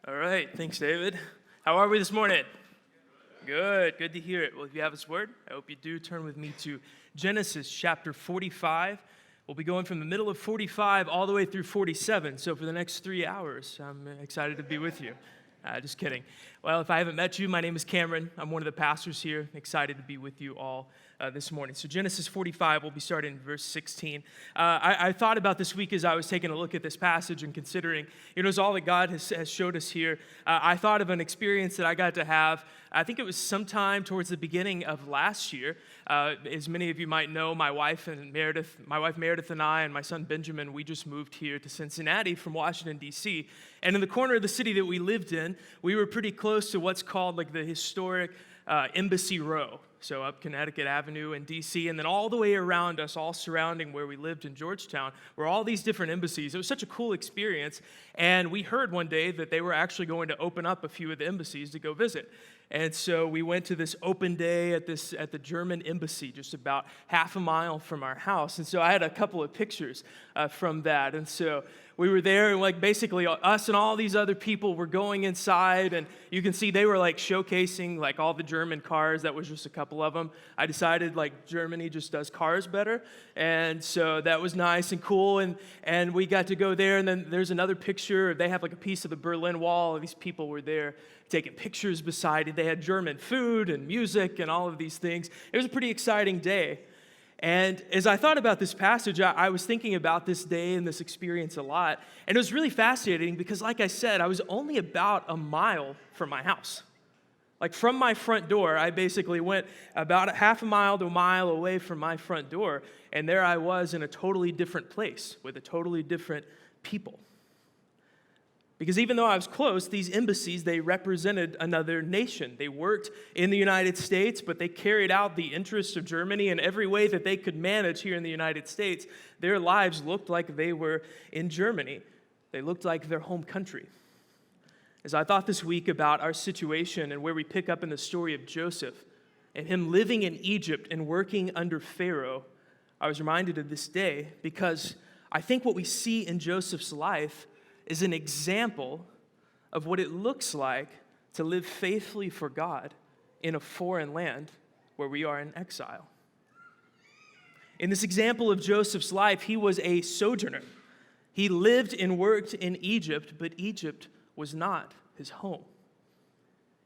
All right, thanks, David. How are we this morning? Good to hear it. Well, if you have His Word, I hope you do. Turn with me to Genesis chapter 45. We'll be going from the middle of 45 all the way through 47. So for the next 3 hours, I'm excited to be with you. Just kidding. Well, if I haven't met you, my name is Cameron. I'm one of the pastors here. Excited to be with you all this morning. So Genesis 45, we'll be starting in verse 16. I thought about this week as I was taking a look at this passage and considering, it was all that God has showed us here. I thought of an experience that I got to have. I think it was sometime towards the beginning of last year. As many of you might know, my wife Meredith and I and my son Benjamin, we just moved here to Cincinnati from Washington, D.C. And in the corner of the city that we lived in, we were pretty close to what's called like the historic Embassy Row. So up Connecticut Avenue in D.C., and then all the way around us, all surrounding where we lived in Georgetown, were all these different embassies. It was such a cool experience, and we heard one day that they were actually going to open up a few of the embassies to go visit. And so we went to this open day at the German embassy, just about half a mile from our house. And so I had a couple of pictures from that. And so we were there, and like basically us and all these other people were going inside, and you can see they were like showcasing like all the German cars. That was just a couple of them. I decided like Germany just does cars better, and so that was nice and cool. And we got to go there, and then there's another picture. They have like a piece of the Berlin Wall. These people were there taking pictures beside it. They had German food and music and all of these things. It was a pretty exciting day. And as I thought about this passage, I was thinking about this day and this experience a lot. And it was really fascinating because, like I said, I was only about a mile from my house. Like from my front door, I basically went about a half a mile to a mile away from my front door. And there I was in a totally different place with a totally different people. Because even though I was close, these embassies, they represented another nation. They worked in the United States, but they carried out the interests of Germany in every way that they could manage here in the United States. Their lives looked like they were in Germany. They looked like their home country. As I thought this week about our situation and where we pick up in the story of Joseph and him living in Egypt and working under Pharaoh, I was reminded of this day because I think what we see in Joseph's life is an example of what it looks like to live faithfully for God in a foreign land where we are in exile. In this example of Joseph's life, he was a sojourner. He lived and worked in Egypt, but Egypt was not his home.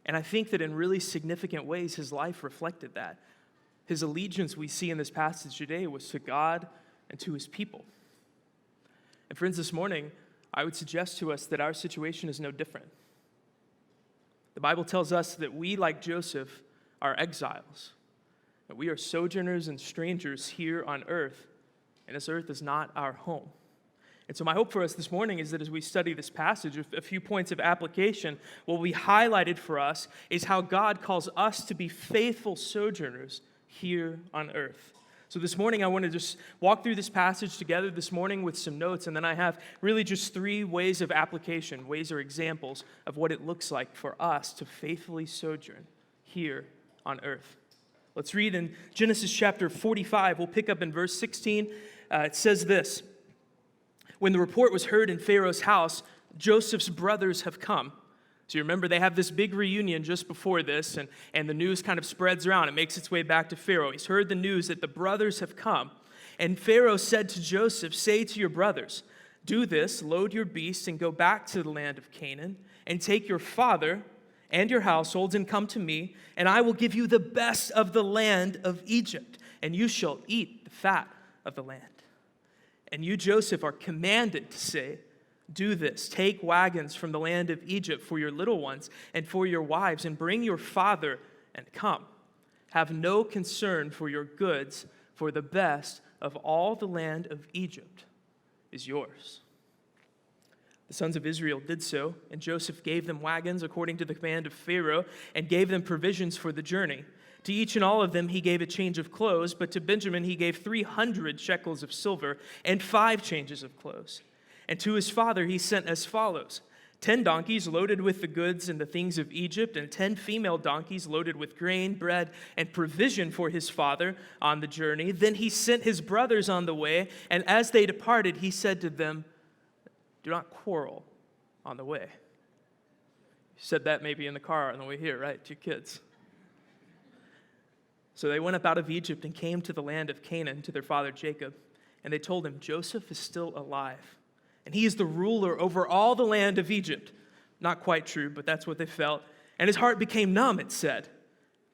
And I think that in really significant ways, his life reflected that. His allegiance, we see in this passage today, was to God and to his people. And friends, this morning, I would suggest to us that our situation is no different. The Bible tells us that we, like Joseph, are exiles, that we are sojourners and strangers here on earth, and this earth is not our home. And so my hope for us this morning is that as we study this passage, a few points of application, what we highlighted for us is how God calls us to be faithful sojourners here on earth. So this morning, I want to just walk through this passage together this morning with some notes, and then I have really just 3 ways of application, ways or examples of what it looks like for us to faithfully sojourn here on earth. Let's read in Genesis chapter 45. We'll pick up in verse 16. It says this: "When the report was heard in Pharaoh's house, Joseph's brothers have come." So you remember they have this big reunion just before this, and the news kind of spreads around. It makes its way back to Pharaoh. He's heard the news that the brothers have come. And Pharaoh said to Joseph, "Say to your brothers, do this, load your beasts and go back to the land of Canaan, and take your father and your households and come to me, and I will give you the best of the land of Egypt, and you shall eat the fat of the land. And you, Joseph, are commanded to say, do this, take wagons from the land of Egypt for your little ones and for your wives, and bring your father and come. Have no concern for your goods, for the best of all the land of Egypt is yours." The sons of Israel did so, and Joseph gave them wagons according to the command of Pharaoh, and gave them provisions for the journey. To each and all of them he gave a change of clothes, but to Benjamin he gave 300 shekels of silver and 5 changes of clothes. And to his father he sent as follows: 10 donkeys loaded with the goods and the things of Egypt, and 10 female donkeys loaded with grain, bread, and provision for his father on the journey. Then he sent his brothers on the way, and as they departed, he said to them, "Do not quarrel on the way." You said that maybe in the car on the way here, right? To your kids. So they went up out of Egypt and came to the land of Canaan to their father Jacob. And they told him, Joseph is still alive, and he is the ruler over all the land of Egypt. Not quite true, but that's what they felt. And his heart became numb, it said,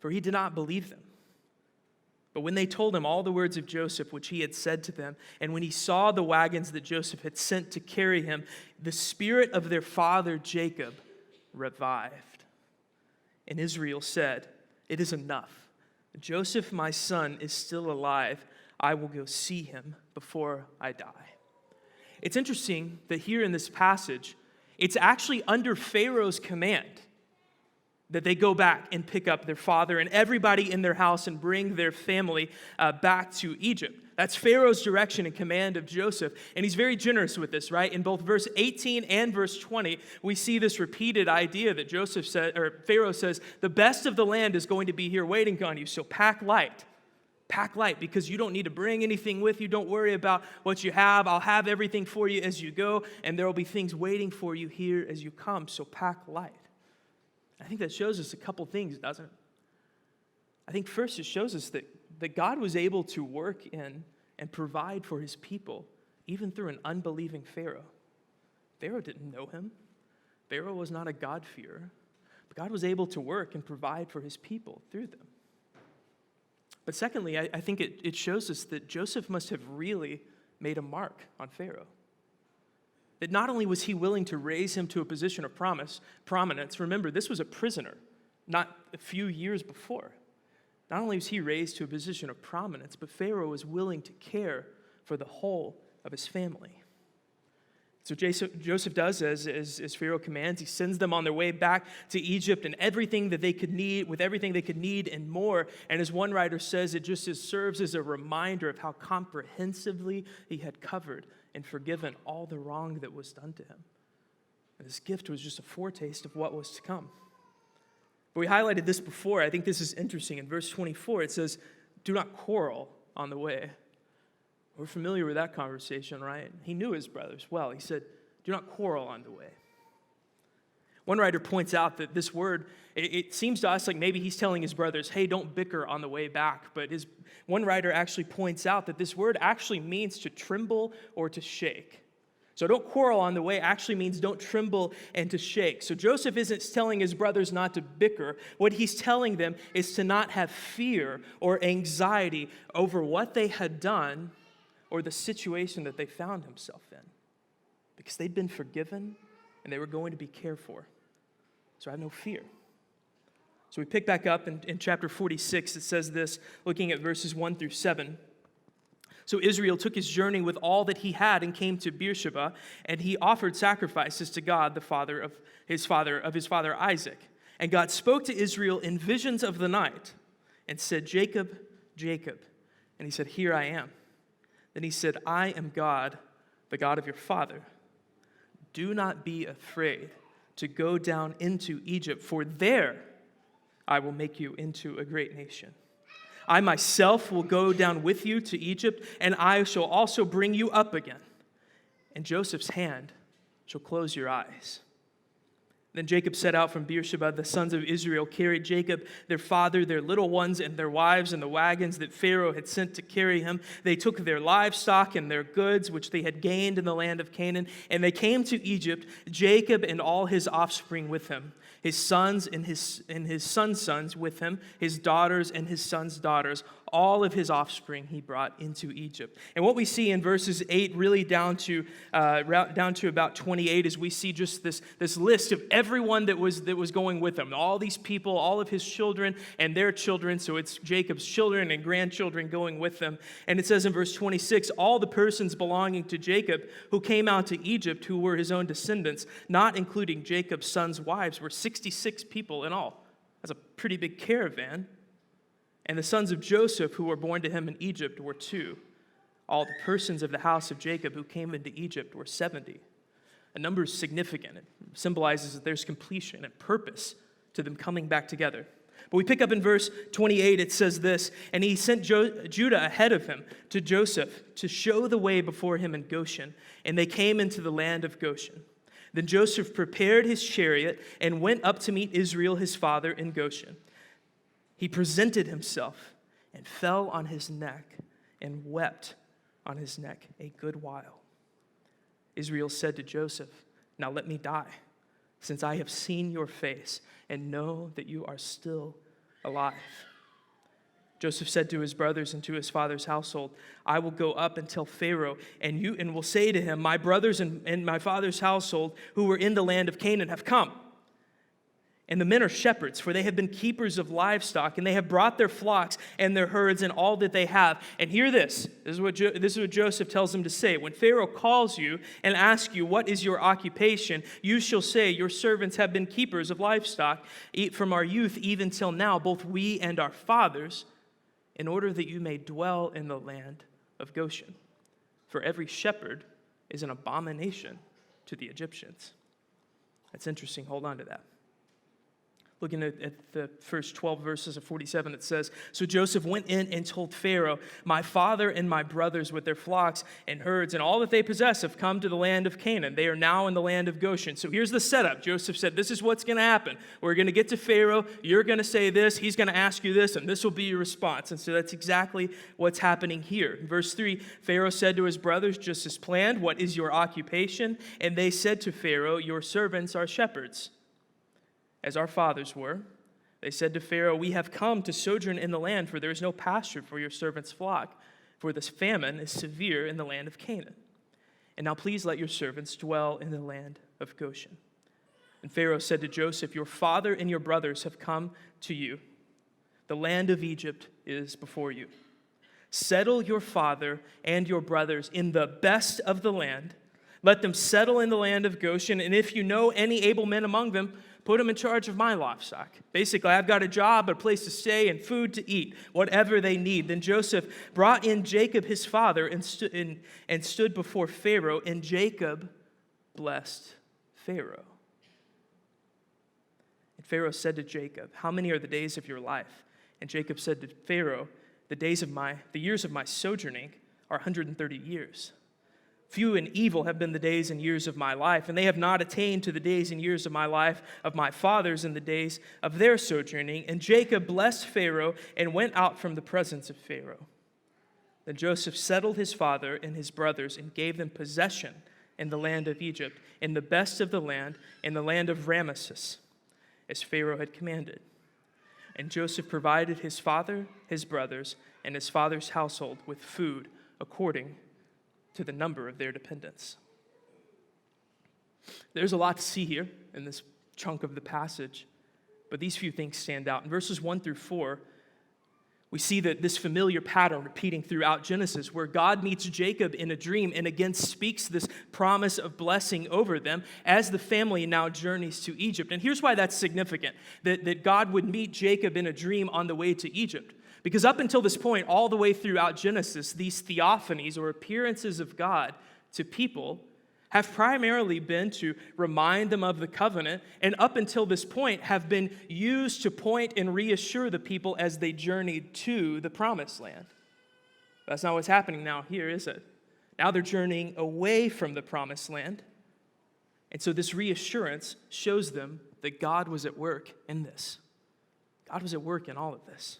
for he did not believe them. But when they told him all the words of Joseph, which he had said to them, and when he saw the wagons that Joseph had sent to carry him, the spirit of their father Jacob revived. And Israel said, it is enough. Joseph, my son, is still alive. I will go see him before I die. It's interesting that here in this passage, it's actually under Pharaoh's command that they go back and pick up their father and everybody in their house and bring their family back to Egypt. That's Pharaoh's direction and command of Joseph. And he's very generous with this, right? In both verse 18 and verse 20, we see this repeated idea that Pharaoh says, the best of the land is going to be here waiting on you, so pack light. Pack light, because you don't need to bring anything with you. Don't worry about what you have. I'll have everything for you as you go, and there will be things waiting for you here as you come, so pack light. I think that shows us a couple things, doesn't it? I think first it shows us that God was able to work in and provide for his people, even through an unbelieving Pharaoh. Pharaoh didn't know him. Pharaoh was not a God-fearer. But God was able to work and provide for his people through them. But secondly, I think it shows us that Joseph must have really made a mark on Pharaoh. That not only was he willing to raise him to a position of prominence, remember, this was a prisoner, not a few years before. Not only was he raised to a position of prominence, but Pharaoh was willing to care for the whole of his family. So Joseph does as Pharaoh commands. He sends them on their way back to Egypt and everything that they could need, with everything they could need and more. And as one writer says, it just serves as a reminder of how comprehensively he had covered and forgiven all the wrong that was done to him. And this gift was just a foretaste of what was to come. But we highlighted this before. I think this is interesting. In verse 24, it says, do not quarrel on the way. We're familiar with that conversation, right? He knew his brothers well. He said, do not quarrel on the way. One writer points out that this word, it seems to us like maybe he's telling his brothers, hey, don't bicker on the way back. But one writer actually points out that this word actually means to tremble or to shake. So don't quarrel on the way actually means don't tremble and to shake. So Joseph isn't telling his brothers not to bicker. What he's telling them is to not have fear or anxiety over what they had done or the situation that they found himself in. Because they'd been forgiven and they were going to be cared for. So I have no fear. So we pick back up in chapter 46. It says this, looking at verses 1 through 7. So Israel took his journey with all that he had and came to Beersheba, and he offered sacrifices to God, the father of his father Isaac. And God spoke to Israel in visions of the night and said, Jacob, Jacob. And he said, here I am. Then he said, I am God, the God of your father. Do not be afraid to go down into Egypt, for there I will make you into a great nation. I myself will go down with you to Egypt, and I shall also bring you up again. And Joseph's hand shall close your eyes. Then Jacob set out from Beersheba. The sons of Israel carried Jacob, their father, their little ones, and their wives in the wagons that Pharaoh had sent to carry him. They took their livestock and their goods, which they had gained in the land of Canaan, and they came to Egypt, Jacob and all his offspring with him, his sons and his sons' sons with him, his daughters and his sons' daughters. All of his offspring he brought into Egypt. And what we see in verses 8 really down to about 28 is we see just this list of everyone that was going with him. All these people, all of his children and their children. So it's Jacob's children and grandchildren going with them. And it says in verse 26, all the persons belonging to Jacob who came out to Egypt, who were his own descendants, not including Jacob's sons' wives, were 66 people in all. That's a pretty big caravan. And the sons of Joseph who were born to him in Egypt were 2. All the persons of the house of Jacob who came into Egypt were 70. A number is significant. It symbolizes that there's completion and purpose to them coming back together. But we pick up in verse 28, it says this, and he sent Judah ahead of him to Joseph to show the way before him in Goshen, and they came into the land of Goshen. Then Joseph prepared his chariot and went up to meet Israel his father in Goshen. He presented himself and fell on his neck and wept on his neck a good while. Israel said to Joseph, "Now let me die, since I have seen your face and know that you are still alive." Joseph said to his brothers and to his father's household, "I will go up and tell Pharaoh, and will say to him, my brothers and my father's household who were in the land of Canaan have come. And the men are shepherds, for they have been keepers of livestock, and they have brought their flocks and their herds and all that they have." And hear this. This is what Joseph tells them to say. "When Pharaoh calls you and asks you, 'What is your occupation?' you shall say, 'Your servants have been keepers of livestock from our youth even till now, both we and our fathers, in order that you may dwell in the land of Goshen. For every shepherd is an abomination to the Egyptians." That's interesting. Hold on to that. Looking at the first 12 verses of 47, it says, "So Joseph went in and told Pharaoh, 'My father and my brothers with their flocks and herds and all that they possess have come to the land of Canaan. They are now in the land of Goshen.'" So here's the setup. Joseph said, this is what's going to happen. We're going to get to Pharaoh. You're going to say this. He's going to ask you this, and this will be your response. And so that's exactly what's happening here. In verse 3, Pharaoh said to his brothers, just as planned, "What is your occupation?" And they said to Pharaoh, "Your servants are shepherds, as our fathers were." They said to Pharaoh, "We have come to sojourn in the land, for there is no pasture for your servants' flock, for this famine is severe in the land of Canaan. And now please let your servants dwell in the land of Goshen." And Pharaoh said to Joseph, "Your father and your brothers have come to you. The land of Egypt is before you. Settle your father and your brothers in the best of the land. Let them settle in the land of Goshen, and if you know any able men among them, put them in charge of my livestock." Basically, I've got a job, a place to stay, and food to eat, whatever they need. Then Joseph brought in Jacob his father and stood before Pharaoh, and Jacob blessed Pharaoh. And Pharaoh said to Jacob, "How many are the days of your life?" And Jacob said to Pharaoh, The years of my sojourning are 130 years. Few and evil have been the days and years of my life, and they have not attained to the days and years of my life of my fathers in the days of their sojourning." And Jacob blessed Pharaoh and went out from the presence of Pharaoh. Then Joseph settled his father and his brothers and gave them possession in the land of Egypt, in the best of the land, in the land of Ramesses, as Pharaoh had commanded. And Joseph provided his father, his brothers, and his father's household with food according to the number of their dependents. There's a lot to see here in this chunk of the passage, but these few things stand out. In verses 1 through 4, we see that this familiar pattern repeating throughout Genesis, where God meets Jacob in a dream and again speaks this promise of blessing over them as the family now journeys to Egypt. And here's why that's significant, that God would meet Jacob in a dream on the way to Egypt. Because up until this point, all the way throughout Genesis, these theophanies or appearances of God to people have primarily been to remind them of the covenant, and up until this point have been used to point and reassure the people as they journeyed to the promised land. That's not what's happening now here, is it? Now they're journeying away from the promised land, and so this reassurance shows them that God was at work in this. God was at work in all of this.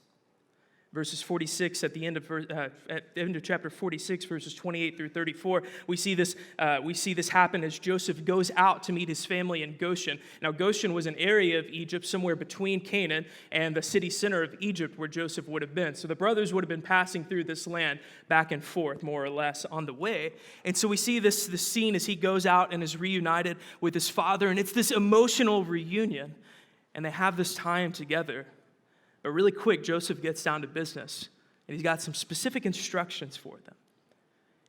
Verses 46 at the end of chapter 46, verses 28 through 34, we see this happen as Joseph goes out to meet his family in Goshen. Now, Goshen was an area of Egypt somewhere between Canaan and the city center of Egypt where Joseph would have been. So the brothers would have been passing through this land back and forth, more or less, on the way. And so we see this scene as he goes out and is reunited with his father, and it's this emotional reunion, and they have this time together. But really quick, Joseph gets down to business, and he's got some specific instructions for them.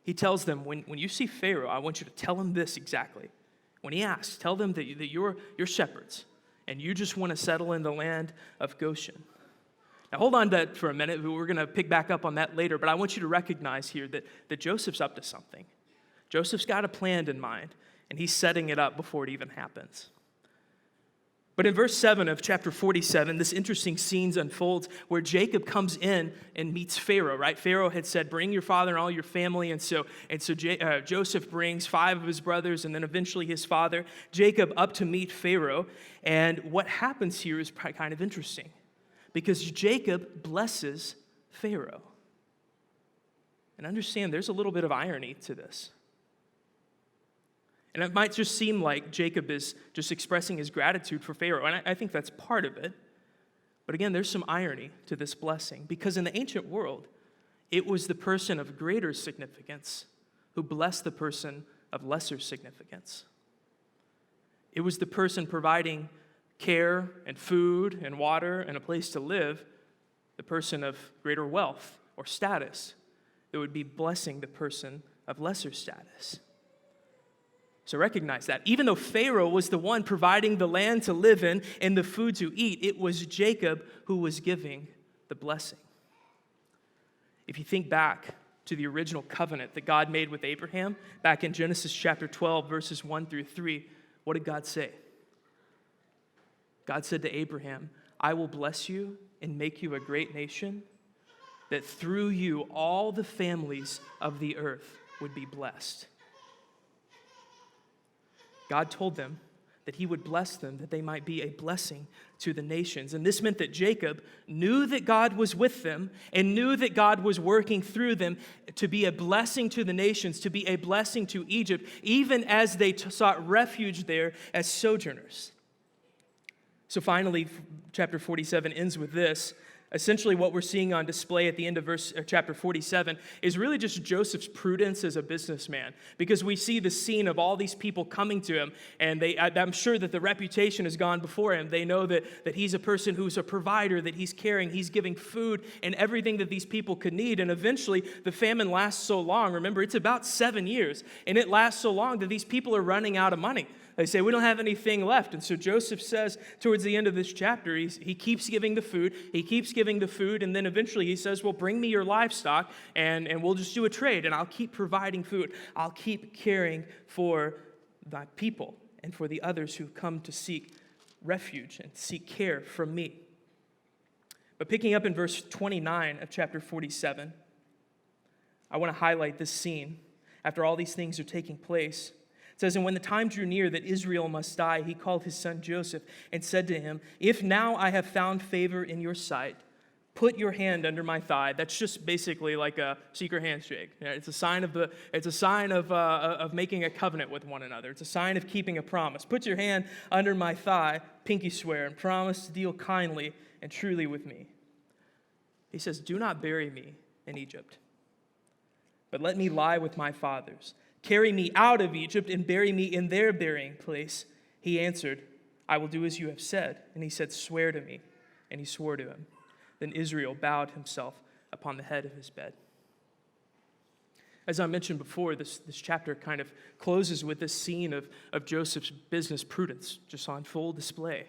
He tells them, when you see Pharaoh, I want you to tell him this exactly. When he asks, tell them that you're shepherds, and you just want to settle in the land of Goshen. Now hold on to that for a minute. We're going to pick back up on that later, but I want you to recognize here that Joseph's up to something. Joseph's got a plan in mind, and he's setting it up before it even happens. But in verse 7 of chapter 47, this interesting scene unfolds where Jacob comes in and meets Pharaoh, right? Pharaoh had said, bring your father and all your family. And so Joseph brings 5 of his brothers and then eventually his father, Jacob, up to meet Pharaoh. And what happens here is kind of interesting because Jacob blesses Pharaoh. And understand, there's a little bit of irony to this. And it might just seem like Jacob is just expressing his gratitude for Pharaoh, and I think that's part of it. But again, there's some irony to this blessing, because in the ancient world, it was the person of greater significance who blessed the person of lesser significance. It was the person providing care and food and water and a place to live, the person of greater wealth or status, that would be blessing the person of lesser status. So recognize that. Even though Pharaoh was the one providing the land to live in and the food to eat, it was Jacob who was giving the blessing. If you think back to the original covenant that God made with Abraham, back in Genesis chapter 12, verses 1 through 3, what did God say? God said to Abraham, I will bless you and make you a great nation, that through you all the families of the earth would be blessed. God told them that he would bless them, that they might be a blessing to the nations. And this meant that Jacob knew that God was with them and knew that God was working through them to be a blessing to the nations, to be a blessing to Egypt, even as they sought refuge there as sojourners. So finally, chapter 47 ends with this. Essentially, what we're seeing on display at the end of chapter 47 is really just Joseph's prudence as a businessman, because we see the scene of all these people coming to him, and I'm sure that the reputation has gone before him. They know that he's a person who's a provider, that he's caring, he's giving food and everything that these people could need, and eventually the famine lasts so long. Remember, it's about 7 years, and it lasts so long that these people are running out of money. They say, we don't have anything left. And so Joseph says towards the end of this chapter, he keeps giving the food, and then eventually he says, well, bring me your livestock, and we'll just do a trade, and I'll keep providing food. I'll keep caring for thy people and for the others who come to seek refuge and seek care from me. But picking up in verse 29 of chapter 47, I want to highlight this scene after all these things are taking place. It says, and when the time drew near that Israel must die, he called his son Joseph and said to him, if now I have found favor in your sight, put your hand under my thigh. That's just basically like a secret handshake. It's a sign of making a covenant with one another. It's a sign of keeping a promise. Put your hand under my thigh, pinky swear, and promise to deal kindly and truly with me. He says, do not bury me in Egypt, but let me lie with my fathers. Carry me out of Egypt and bury me in their burying place. He answered, I will do as you have said. And he said, swear to me. And he swore to him. Then Israel bowed himself upon the head of his bed. As I mentioned before, this chapter kind of closes with this scene of Joseph's business prudence, just on full display.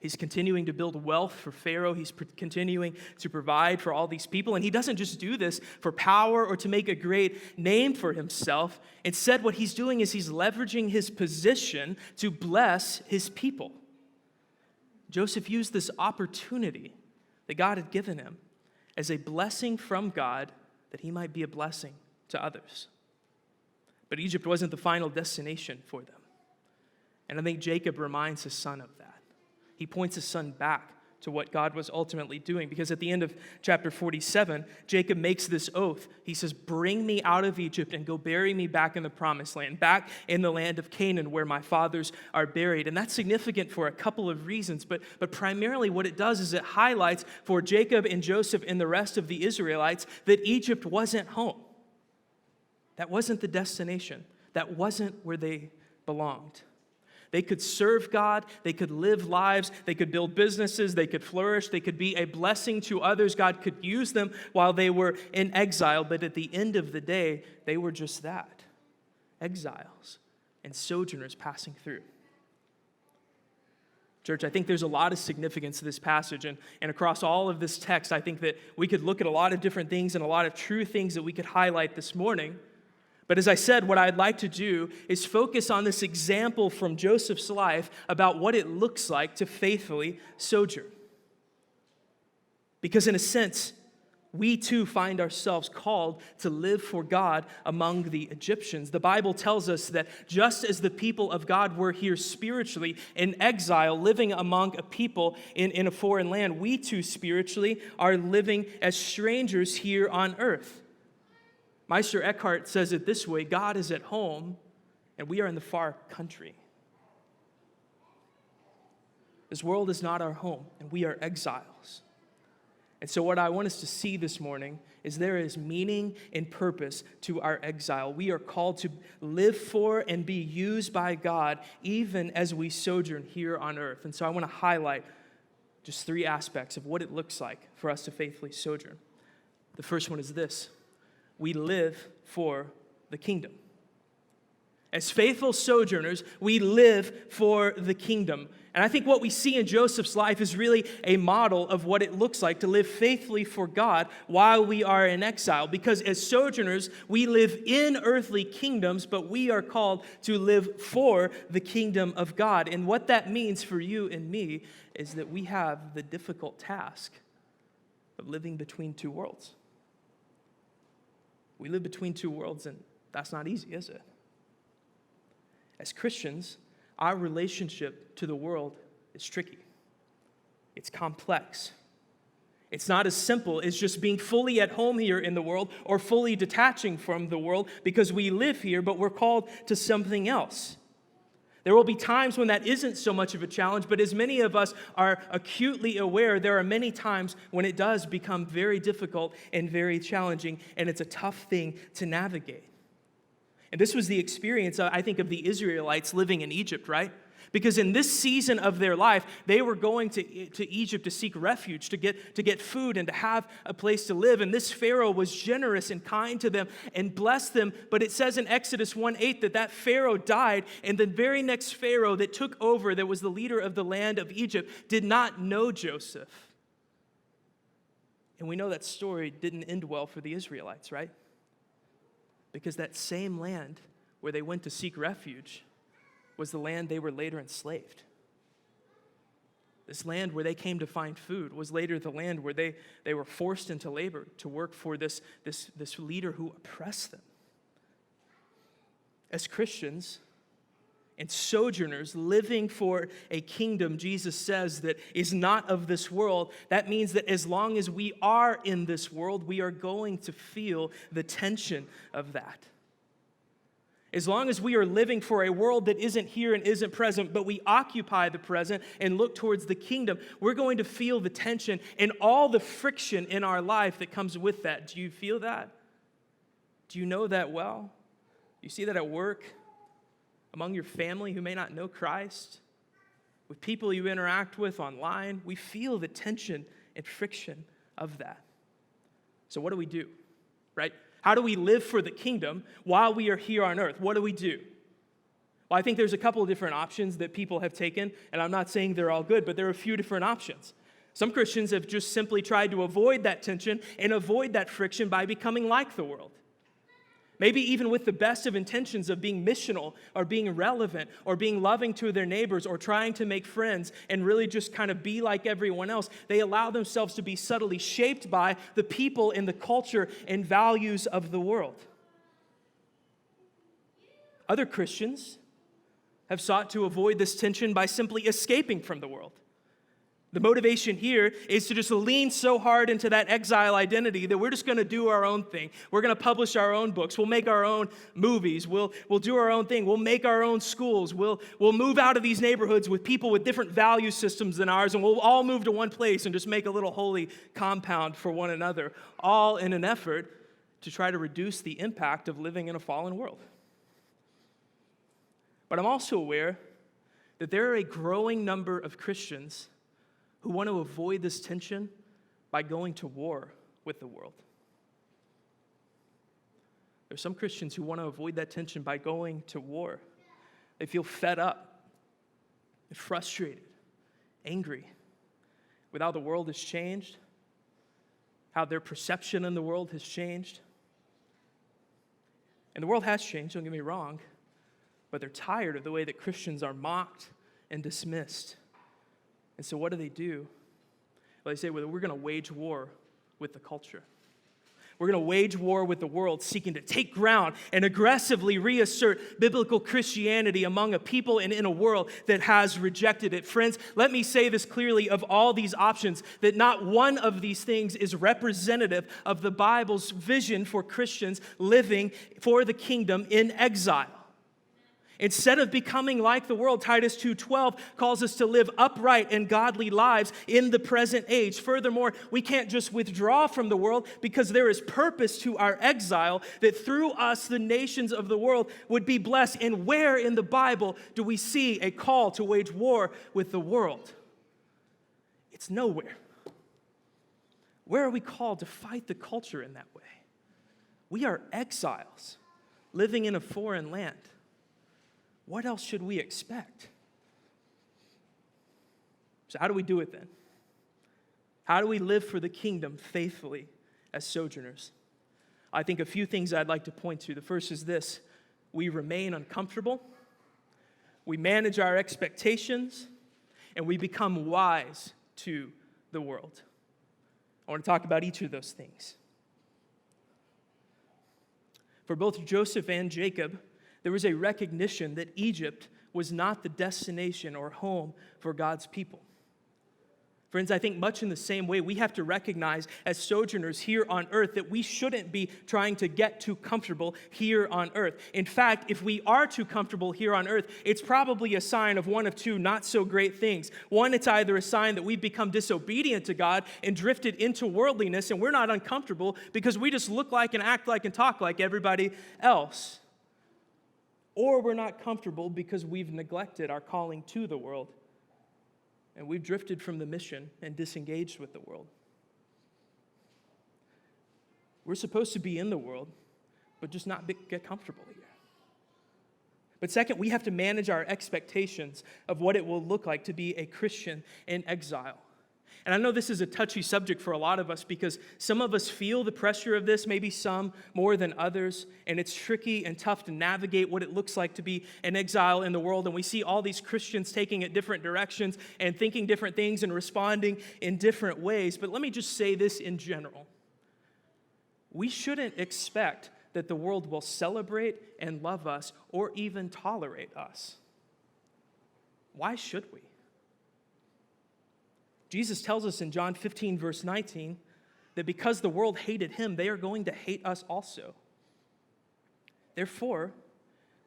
He's continuing to build wealth for Pharaoh. He's continuing to provide for all these people. And he doesn't just do this for power or to make a great name for himself. Instead, what he's doing is he's leveraging his position to bless his people. Joseph used this opportunity that God had given him as a blessing from God, that he might be a blessing to others. But Egypt wasn't the final destination for them. And I think Jacob reminds his son of that. He points his son back to what God was ultimately doing, because at the end of chapter 47, Jacob makes this oath. He says, bring me out of Egypt and go bury me back in the promised land, back in the land of Canaan where my fathers are buried. And that's significant for a couple of reasons, but primarily what it does is it highlights for Jacob and Joseph and the rest of the Israelites that Egypt wasn't home. That wasn't the destination. That wasn't where they belonged. They could serve God, they could live lives, they could build businesses, they could flourish, they could be a blessing to others. God could use them while they were in exile, but at the end of the day, they were just that, exiles and sojourners passing through. Church, I think there's a lot of significance to this passage, and across all of this text, I think that we could look at a lot of different things and a lot of true things that we could highlight this morning. But as I said, what I'd like to do is focus on this example from Joseph's life about what it looks like to faithfully sojourn. Because in a sense, we too find ourselves called to live for God among the Egyptians. The Bible tells us that just as the people of God were here spiritually in exile, living among a people in a foreign land, we too spiritually are living as strangers here on earth. Meister Eckhart says it this way: God is at home, and we are in the far country. This world is not our home, and we are exiles. And so what I want us to see this morning is there is meaning and purpose to our exile. We are called to live for and be used by God even as we sojourn here on earth. And so I want to highlight just 3 aspects of what it looks like for us to faithfully sojourn. The first one is this: we live for the kingdom. As faithful sojourners, we live for the kingdom. And I think what we see in Joseph's life is really a model of what it looks like to live faithfully for God while we are in exile. Because as sojourners, we live in earthly kingdoms, but we are called to live for the kingdom of God. And what that means for you and me is that we have the difficult task of living between 2 worlds. We live between 2 worlds, and that's not easy, is it? As Christians, our relationship to the world is tricky. It's complex. It's not as simple as just being fully at home here in the world or fully detaching from the world because we live here, but we're called to something else. There will be times when that isn't so much of a challenge, but as many of us are acutely aware, there are many times when it does become very difficult and very challenging, and it's a tough thing to navigate. And this was the experience, I think, of the Israelites living in Egypt, right? Because in this season of their life, they were going to Egypt to seek refuge, to get food and to have a place to live. And this Pharaoh was generous and kind to them and blessed them. But it says in Exodus 1:8 that Pharaoh died, and the very next Pharaoh that took over, that was the leader of the land of Egypt, did not know Joseph. And we know that story didn't end well for the Israelites, right? Because that same land where they went to seek refuge was the land they were later enslaved. This land where they came to find food was later the land where they were forced into labor to work for this leader who oppressed them. As Christians and sojourners living for a kingdom, Jesus says, that is not of this world, that means that as long as we are in this world, we are going to feel the tension of that. As long as we are living for a world that isn't here and isn't present, but we occupy the present and look towards the kingdom, we're going to feel the tension and all the friction in our life that comes with that. Do you feel that? Do you know that well? You see that at work, among your family who may not know Christ, with people you interact with online? We feel the tension and friction of that. So what do we do, right? How do we live for the kingdom while we are here on earth? What do we do? Well, I think there's a couple of different options that people have taken, and I'm not saying they're all good, but there are a few different options. Some Christians have just simply tried to avoid that tension and avoid that friction by becoming like the world. Maybe even with the best of intentions of being missional or being relevant or being loving to their neighbors or trying to make friends and really just kind of be like everyone else, they allow themselves to be subtly shaped by the people and the culture and values of the world. Other Christians have sought to avoid this tension by simply escaping from the world. The motivation here is to just lean so hard into that exile identity that we're just going to do our own thing. We're going to publish our own books. We'll make our own movies. We'll do our own thing. We'll make our own schools. We'll move out of these neighborhoods with people with different value systems than ours, and we'll all move to one place and just make a little holy compound for one another, all in an effort to try to reduce the impact of living in a fallen world. But I'm also aware that there are a growing number of Christians who want to avoid this tension by going to war with the world. There's some Christians who want to avoid that tension by going to war. They feel fed up, frustrated, angry with how the world has changed, how their perception in the world has changed. And the world has changed, don't get me wrong, but they're tired of the way that Christians are mocked and dismissed. And so what do? Well, they say, well, we're going to wage war with the culture. We're going to wage war with the world, seeking to take ground and aggressively reassert biblical Christianity among a people and in a world that has rejected it. Friends, let me say this clearly of all these options, that not one of these things is representative of the Bible's vision for Christians living for the kingdom in exile. Instead of becoming like the world, Titus 2:12 calls us to live upright and godly lives in the present age. Furthermore, we can't just withdraw from the world because there is purpose to our exile, that through us the nations of the world would be blessed. And where in the Bible do we see a call to wage war with the world? It's nowhere. Where are we called to fight the culture in that way? We are exiles living in a foreign land. What else should we expect? So how do we do it then? How do we live for the kingdom faithfully as sojourners? I think a few things I'd like to point to. The first is this: we remain uncomfortable, we manage our expectations, and we become wise to the world. I want to talk about each of those things. For both Joseph and Jacob, there was a recognition that Egypt was not the destination or home for God's people. Friends, I think much in the same way, we have to recognize as sojourners here on earth that we shouldn't be trying to get too comfortable here on earth. In fact, if we are too comfortable here on earth, it's probably a sign of one of two not so great things. One, it's either a sign that we've become disobedient to God and drifted into worldliness, and we're not uncomfortable because we just look like and act like and talk like everybody else. Or we're not comfortable because we've neglected our calling to the world, and we've drifted from the mission and disengaged with the world. We're supposed to be in the world, but just not get comfortable here. But second, we have to manage our expectations of what it will look like to be a Christian in exile. And I know this is a touchy subject for a lot of us because some of us feel the pressure of this, maybe some more than others, and it's tricky and tough to navigate what it looks like to be an exile in the world. And we see all these Christians taking it different directions and thinking different things and responding in different ways. But let me just say this in general. We shouldn't expect that the world will celebrate and love us or even tolerate us. Why should we? Jesus tells us in John 15, verse 19, that because the world hated him, they are going to hate us also. Therefore,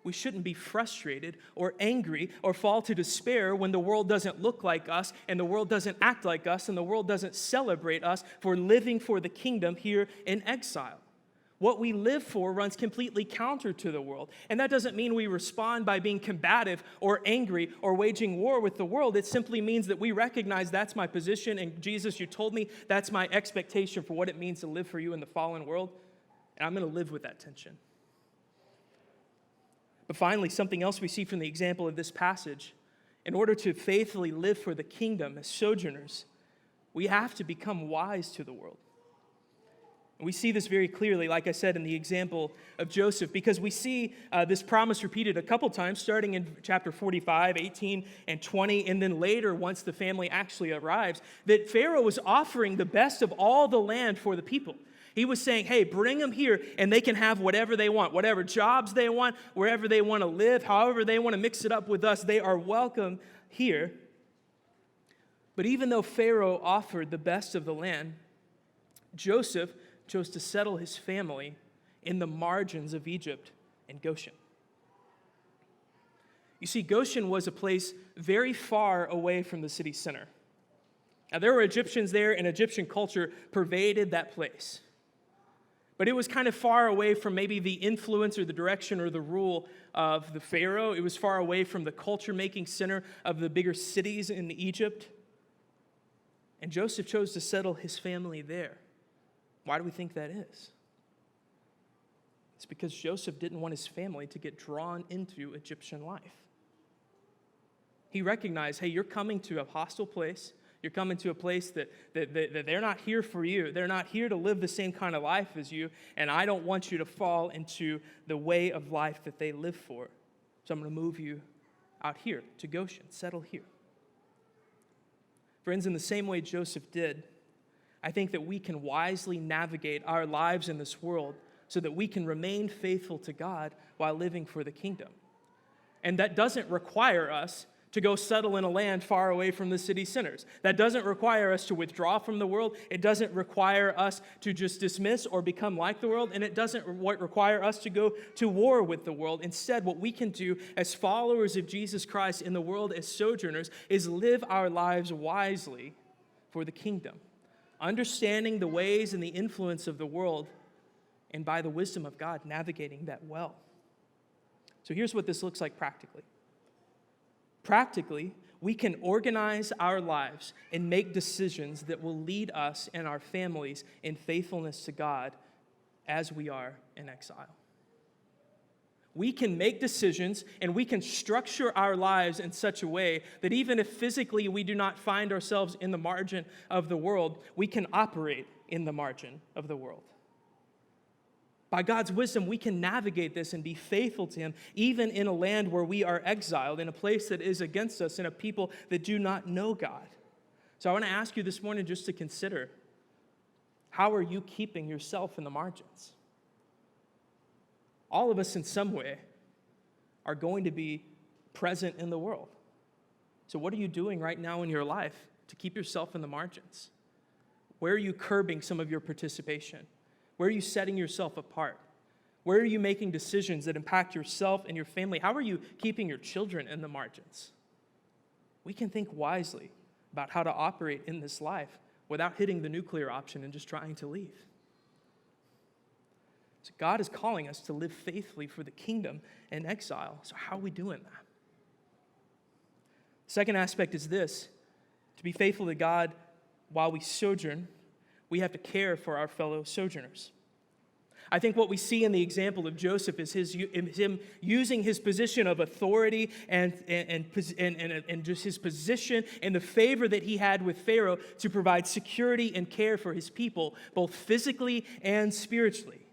we shouldn't be frustrated or angry or fall to despair when the world doesn't look like us and the world doesn't act like us and the world doesn't celebrate us for living for the kingdom here in exile. What we live for runs completely counter to the world. And that doesn't mean we respond by being combative or angry or waging war with the world. It simply means that we recognize that's my position, and Jesus, you told me that's my expectation for what it means to live for you in the fallen world, and I'm going to live with that tension. But finally, something else we see from the example of this passage, in order to faithfully live for the kingdom as sojourners, we have to become wise to the world. And we see this very clearly, like I said, in the example of Joseph, because we see this promise repeated a couple times, starting in chapter 45, 18, and 20, and then later, once the family actually arrives, that Pharaoh was offering the best of all the land for the people. He was saying, hey, bring them here, and they can have whatever they want, whatever jobs they want, wherever they want to live, however they want to mix it up with us, they are welcome here. But even though Pharaoh offered the best of the land, Joseph chose to settle his family in the margins of Egypt and Goshen. You see, Goshen was a place very far away from the city center. Now, there were Egyptians there, and Egyptian culture pervaded that place. But it was kind of far away from maybe the influence or the direction or the rule of the Pharaoh. It was far away from the culture-making center of the bigger cities in Egypt. And Joseph chose to settle his family there. Why do we think that is? It's because Joseph didn't want his family to get drawn into Egyptian life. He recognized, hey, you're coming to a hostile place. You're coming to a place that they're not here for you. They're not here to live the same kind of life as you, and I don't want you to fall into the way of life that they live for. So I'm going to move you out here to Goshen. Settle here. Friends, in the same way Joseph did, I think that we can wisely navigate our lives in this world so that we can remain faithful to God while living for the kingdom. And that doesn't require us to go settle in a land far away from the city centers. That doesn't require us to withdraw from the world. It doesn't require us to just dismiss or become like the world. And it doesn't require us to go to war with the world. Instead, what we can do as followers of Jesus Christ in the world as sojourners is live our lives wisely for the kingdom, understanding the ways and the influence of the world, and by the wisdom of God, navigating that well. So here's what this looks like practically. Practically, we can organize our lives and make decisions that will lead us and our families in faithfulness to God as we are in exile. We can make decisions and we can structure our lives in such a way that even if physically we do not find ourselves in the margin of the world, we can operate in the margin of the world. By God's wisdom, we can navigate this and be faithful to Him, even in a land where we are exiled, in a place that is against us, in a people that do not know God. So I want to ask you this morning just to consider, how are you keeping yourself in the margins? All of us in some way are going to be present in the world. So what are you doing right now in your life to keep yourself in the margins? Where are you curbing some of your participation? Where are you setting yourself apart? Where are you making decisions that impact yourself and your family? How are you keeping your children in the margins? We can think wisely about how to operate in this life without hitting the nuclear option and just trying to leave. So God is calling us to live faithfully for the kingdom in exile. So how are we doing that? Second aspect is this: to be faithful to God while we sojourn, we have to care for our fellow sojourners. I think what we see in the example of Joseph is him using his position of authority and just his position and the favor that he had with Pharaoh to provide security and care for his people, both physically and spiritually.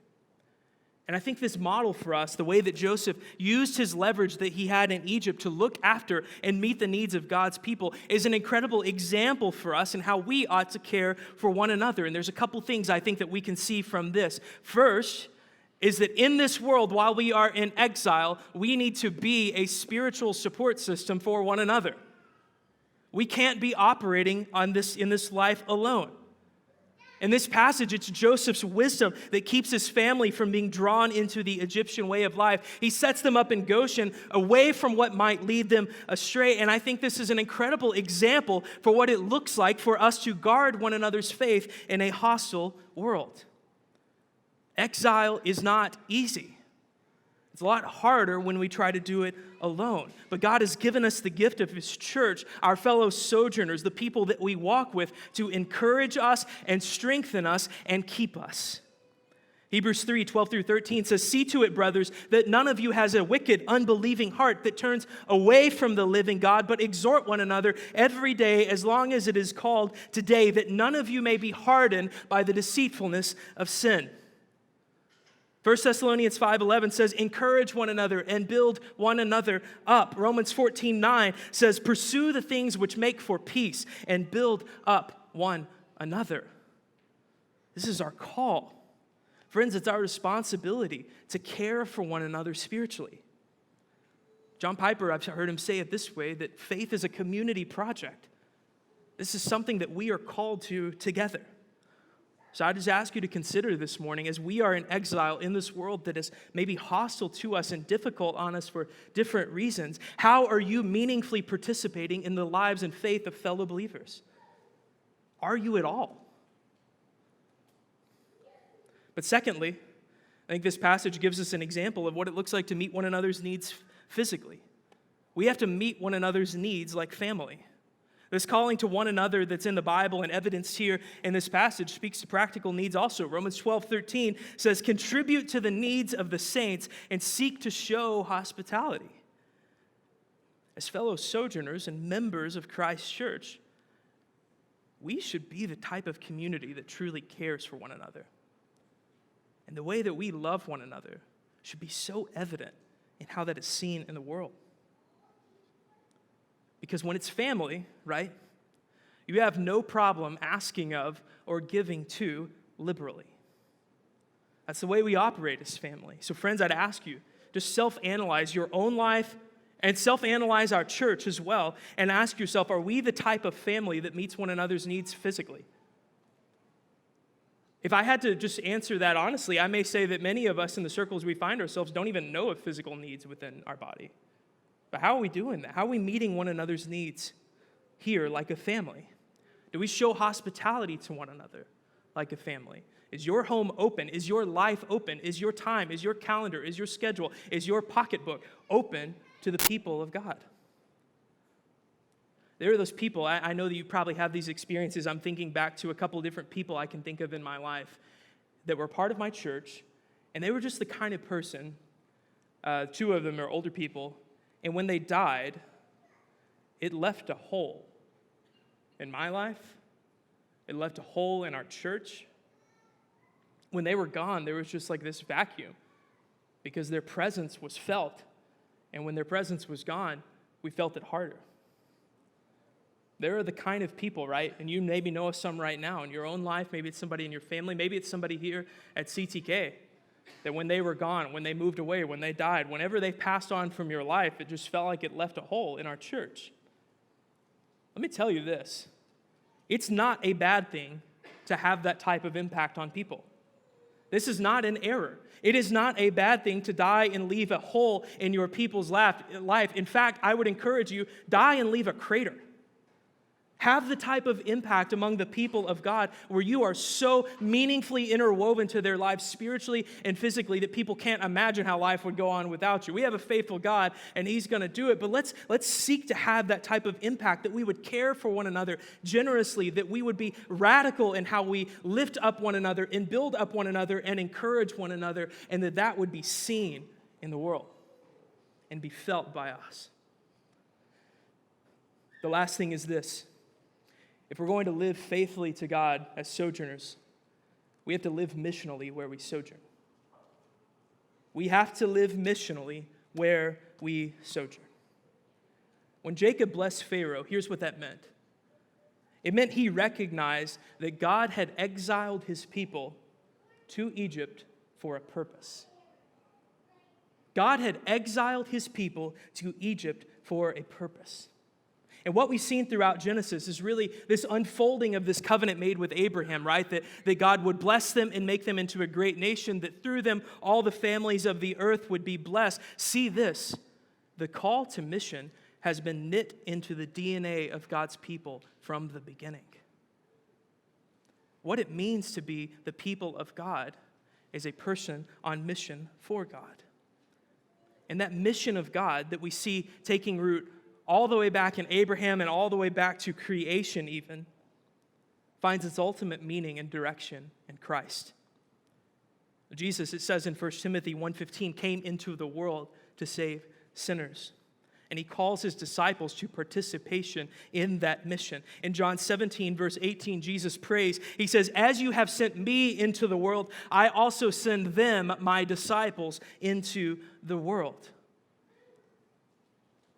And I think this model for us, the way that Joseph used his leverage that he had in Egypt to look after and meet the needs of God's people, is an incredible example for us in how we ought to care for one another. And there's a couple things I think that we can see from this. First is that in this world, while we are in exile, we need to be a spiritual support system for one another. We can't be operating in this life alone. In this passage, it's Joseph's wisdom that keeps his family from being drawn into the Egyptian way of life. He sets them up in Goshen away from what might lead them astray. And I think this is an incredible example for what it looks like for us to guard one another's faith in a hostile world. Exile is not easy. It's a lot harder when we try to do it alone. But God has given us the gift of His church, our fellow sojourners, the people that we walk with, to encourage us and strengthen us and keep us. Hebrews 3:12-13 says, "See to it, brothers, that none of you has a wicked, unbelieving heart that turns away from the living God, but exhort one another every day, as long as it is called today, that none of you may be hardened by the deceitfulness of sin." 1 Thessalonians 5:11 says, "Encourage one another and build one another up." Romans 14:9 says, "Pursue the things which make for peace and build up one another." This is our call. Friends, it's our responsibility to care for one another spiritually. John Piper, I've heard him say it this way, that faith is a community project. This is something that we are called to together. So I just ask you to consider this morning, as we are in exile in this world that is maybe hostile to us and difficult on us for different reasons, how are you meaningfully participating in the lives and faith of fellow believers? Are you at all? But secondly, I think this passage gives us an example of what it looks like to meet one another's needs physically. We have to meet one another's needs like family. This calling to one another that's in the Bible and evidenced here in this passage speaks to practical needs also. Romans 12:13 says, "Contribute to the needs of the saints and seek to show hospitality." As fellow sojourners and members of Christ's church, we should be the type of community that truly cares for one another. And the way that we love one another should be so evident in how that is seen in the world. Because when it's family, right, you have no problem asking of or giving to liberally. That's the way we operate as family. So friends, I'd ask you, just self-analyze your own life and self-analyze our church as well, and ask yourself, are we the type of family that meets one another's needs physically? If I had to just answer that honestly, I may say that many of us in the circles we find ourselves don't even know of physical needs within our body. But how are we doing that? How are we meeting one another's needs here like a family? Do we show hospitality to one another like a family? Is your home open? Is your life open? Is your time, is your calendar, is your schedule, is your pocketbook open to the people of God? There are those people, I know that you probably have these experiences. I'm thinking back to a couple different people I can think of in my life that were part of my church, and they were just the kind of person, two of them are older people, and when they died, it left a hole in my life. It left a hole in our church. When they were gone, there was just like this vacuum because their presence was felt, and when their presence was gone, we felt it harder. There are the kind of people, right? And you maybe know of some right now in your own life. Maybe it's somebody in your family. Maybe it's somebody here at CTK that when they were gone, when they moved away, when they died, whenever they passed on from your life, it just felt like it left a hole in our church. Let me tell you this. It's not a bad thing to have that type of impact on people. This is not an error. It is not a bad thing to die and leave a hole in your people's life. In fact, I would encourage you, die and leave a crater. Have the type of impact among the people of God where you are so meaningfully interwoven to their lives spiritually and physically that people can't imagine how life would go on without you. We have a faithful God, and He's going to do it, but let's seek to have that type of impact, that we would care for one another generously, that we would be radical in how we lift up one another and build up one another and encourage one another, and that would be seen in the world and be felt by us. The last thing is this. If we're going to live faithfully to God as sojourners, we have to live missionally where we sojourn. We have to live missionally where we sojourn. When Jacob blessed Pharaoh, here's what that meant. It meant he recognized that God had exiled his people to Egypt for a purpose. God had exiled his people to Egypt for a purpose. And what we've seen throughout Genesis is really this unfolding of this covenant made with Abraham, right? That God would bless them and make them into a great nation, that through them all the families of the earth would be blessed. See this, the call to mission has been knit into the DNA of God's people from the beginning. What it means to be the people of God is a person on mission for God. And that mission of God that we see taking root all the way back in Abraham and all the way back to creation even, finds its ultimate meaning and direction in Christ. Jesus, it says in 1 Timothy 1:15, came into the world to save sinners. And he calls his disciples to participation in that mission. In John 17, verse 18, Jesus prays. He says, as you have sent me into the world, I also send them, my disciples, into the world.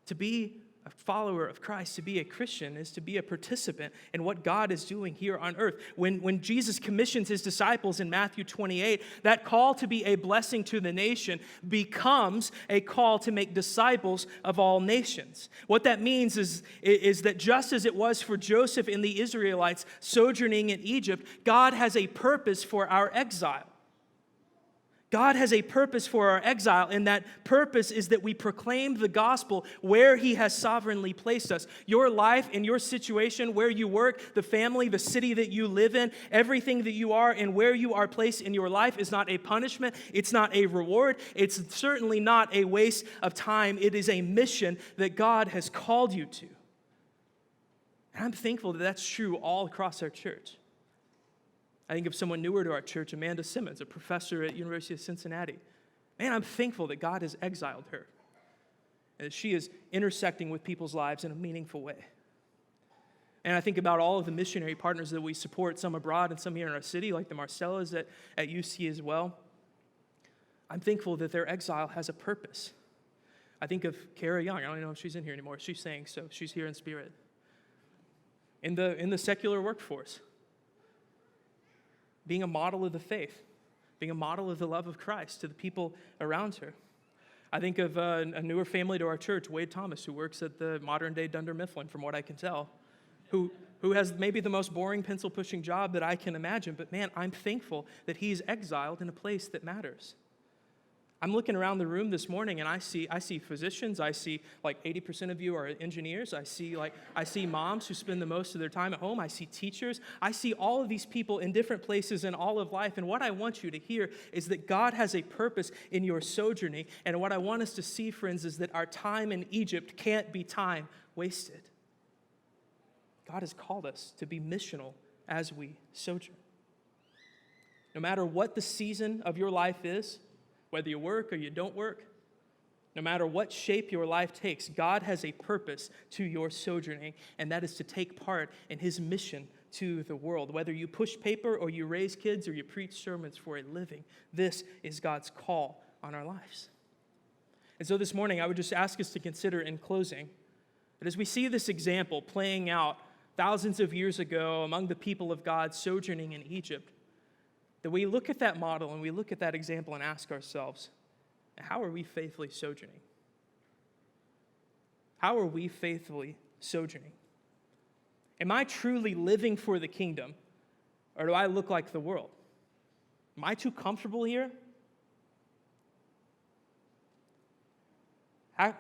To be a follower of Christ, to be a Christian, is to be a participant in what God is doing here on earth. When Jesus commissions his disciples in Matthew 28, that call to be a blessing to the nation becomes a call to make disciples of all nations. What that means is that just as it was for Joseph and the Israelites sojourning in Egypt, God has a purpose for our exile. God has a purpose for our exile, and that purpose is that we proclaim the gospel where He has sovereignly placed us. Your life and your situation, where you work, the family, the city that you live in, everything that you are and where you are placed in your life is not a punishment. It's not a reward. It's certainly not a waste of time. It is a mission that God has called you to. And I'm thankful that that's true all across our church. I think of someone newer to our church, Amanda Simmons, a professor at University of Cincinnati. Man, I'm thankful that God has exiled her, and that she is intersecting with people's lives in a meaningful way. And I think about all of the missionary partners that we support, some abroad and some here in our city, like the Marcellas at UC as well. I'm thankful that their exile has a purpose. I think of Kara Young. I don't know if she's in here anymore. She's saying so. She's here in spirit. In the secular workforce, being a model of the faith, being a model of the love of Christ to the people around her. I think of a newer family to our church, Wade Thomas, who works at the modern-day Dunder Mifflin, from what I can tell, who has maybe the most boring pencil-pushing job that I can imagine, but man, I'm thankful that he's exiled in a place that matters. I'm looking around the room this morning and I see physicians. I see like 80% of you are engineers. I see moms who spend the most of their time at home. I see teachers. I see all of these people in different places in all of life. And what I want you to hear is that God has a purpose in your sojourning. And what I want us to see, friends, is that our time in Egypt can't be time wasted. God has called us to be missional as we sojourn. No matter what the season of your life is, whether you work or you don't work, no matter what shape your life takes, God has a purpose to your sojourning, and that is to take part in his mission to the world. Whether you push paper or you raise kids or you preach sermons for a living, this is God's call on our lives. And so this morning, I would just ask us to consider in closing that as we see this example playing out thousands of years ago among the people of God sojourning in Egypt, that we look at that model and we look at that example and ask ourselves, how are we faithfully sojourning? How are we faithfully sojourning? Am I truly living for the kingdom, or do I look like the world? Am I too comfortable here? How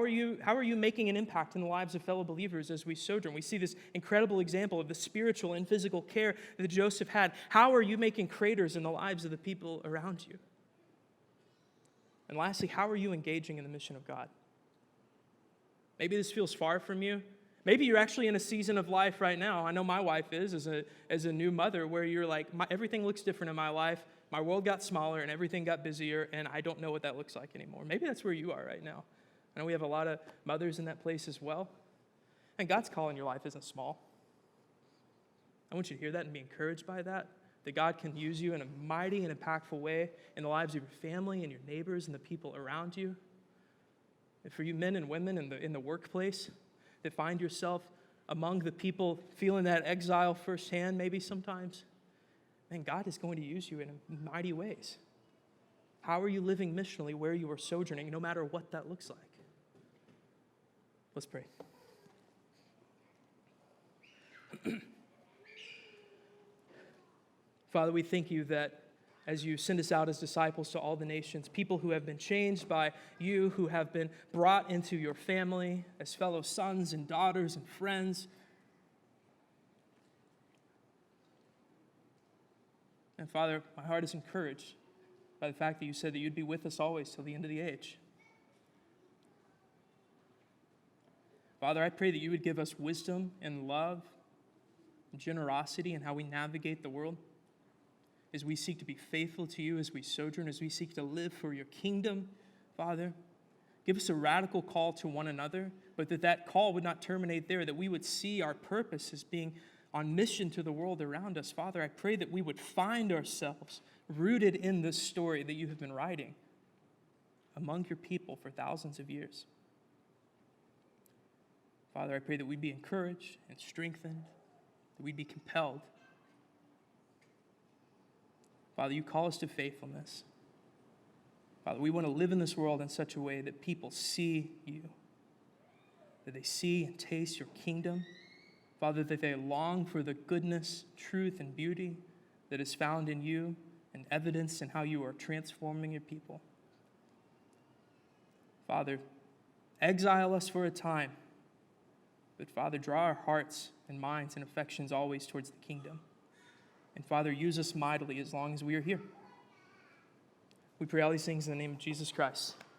are you making an impact in the lives of fellow believers as we sojourn? We see this incredible example of the spiritual and physical care that Joseph had. How are you making craters in the lives of the people around you? And lastly, how are you engaging in the mission of God? Maybe this feels far from you. Maybe you're actually in a season of life right now. I know my wife is, as a new mother, where you're like, everything looks different in my life. My world got smaller and everything got busier, and I don't know what that looks like anymore. Maybe that's where you are right now. I know we have a lot of mothers in that place as well. And God's call in your life isn't small. I want you to hear that and be encouraged by that God can use you in a mighty and impactful way in the lives of your family and your neighbors and the people around you. And for you men and women in the workplace that find yourself among the people feeling that exile firsthand maybe sometimes, man, God is going to use you in mighty ways. How are you living missionally where you are sojourning, no matter what that looks like? Let's pray. Father, we thank you that as you send us out as disciples to all the nations, people who have been changed by you, who have been brought into your family as fellow sons and daughters and friends. And Father, my heart is encouraged by the fact that you said that you'd be with us always till the end of the age. Father, I pray that you would give us wisdom and love and generosity in how we navigate the world as we seek to be faithful to you, as we sojourn, as we seek to live for your kingdom. Father, give us a radical call to one another, but that call would not terminate there, that we would see our purpose as being on mission to the world around us. Father, I pray that we would find ourselves rooted in this story that you have been writing among your people for thousands of years. Father, I pray that we'd be encouraged and strengthened, that we'd be compelled. Father, you call us to faithfulness. Father, we want to live in this world in such a way that people see you, that they see and taste your kingdom. Father, that they long for the goodness, truth, and beauty that is found in you and evidenced in how you are transforming your people. Father, exile us for a time, but Father, draw our hearts and minds and affections always towards the kingdom. And Father, use us mightily as long as we are here. We pray all these things in the name of Jesus Christ.